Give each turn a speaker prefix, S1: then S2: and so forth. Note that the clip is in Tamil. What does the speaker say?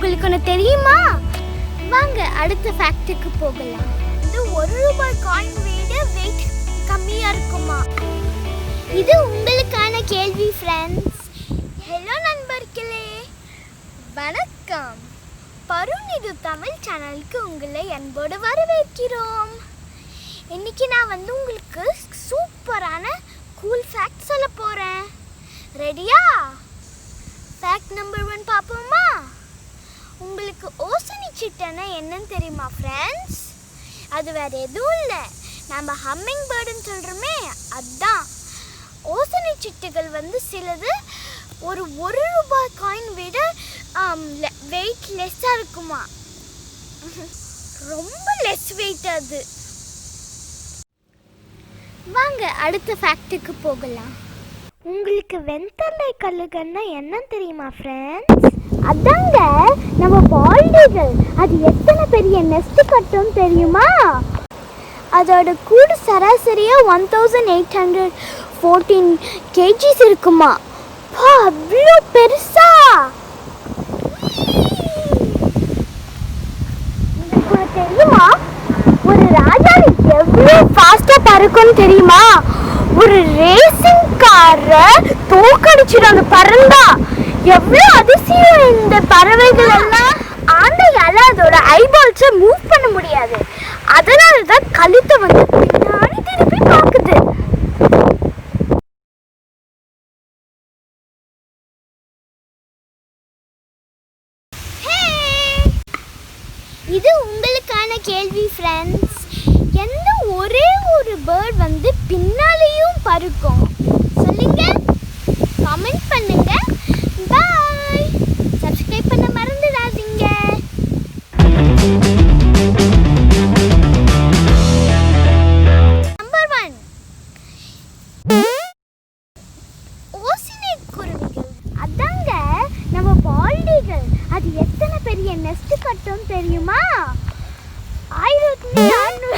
S1: உங்களுக்கு ஒன்று தெரியுமா? வாங்க அடுத்த ஃபேக்ட்டுக்கு போகலாம். இது 1 ரூபாய் காயின் விட வெயிட் கம்மியாக இருக்குமா? இது உங்களுக்கான கேள்வி ஃப்ரெண்ட்ஸ். ஹலோ நண்பர்களே, வணக்கம். ParuNiru தமிழ் சேனலுக்கு உங்களை அன்போடு வரவேற்கிறோம். இன்னைக்கு நான் உங்களுக்கு சூப்பரான கூல் ஃபேக்ட் சொல்ல போகிறேன். ரெடியா? ஃபேக்ட் நம்பர் 1 பார்ப்போமா? உங்களுக்கு ஓசனி சிட்டுன்னா என்னன்னு தெரியுமா ஃப்ரெண்ட்ஸ்? அது வேறு எதுவும் இல்லை, நம்ம ஹம்மிங் பேர்டுன்னு சொல்கிறோமே அதுதான். ஓசனி சிட்டுகள் சிலது ஒரு 1 ரூபாய் காயின் விட வெயிட் லெஸ்ஸாக இருக்குமா? ரொம்ப லெஸ் வெயிட் அது. வாங்க அடுத்த ஃபேக்ட்டுக்கு போகலாம். உங்களுக்கு வெண்தலை கழுகுன்னா என்ன தெரியுமா ஃப்ரெண்ட்ஸ்? அதாங்க நம்ம பால்டிகள். அது எத்தனை பெரிய நெஸ்ட் கட்டும் தெரியுமா? அதோட கூடு சராசரியாக 1814 kgs இருக்குமா? அவ்வளோ பெருசா? உங்களுக்கு தெரியுமா ஒரு ராஜாவி எவ்வளோ ஃபாஸ்ட்டாக பறக்கும்னு தெரியுமா? ஒரு ரேசிங் காரை தோக்கடிச்சிடும் பறந்தா. எவ்வளோ அதிசயம் இந்த பறவைகள் எல்லாம். ஆண்டையால் அதோட ஐபால்ஸை மூவ் பண்ண முடியாது, அதனால தான் கழுத்தை பின்னாடி திருப்பி பார்க்குது. இது உங்களுக்கான கேள்வி ஃப்ரெண்ட்ஸ். எந்த ஒரே ஒரு பேர்ட் பின்னாலேயும் பறக்கும்? சொல்லுங்க, கமெண்ட் பண்ணுங்க. பாய். சப்ஸ்கிரைப் பண்ண மறந்துடாதீங்க. நம்பர் 1, ஓசினேட் குருவிகள். அதாங்க நம்ம பால்டிகள். அது எத்தனை பெரிய நெஸ்ட் கட்டும் தெரியுமா? 1600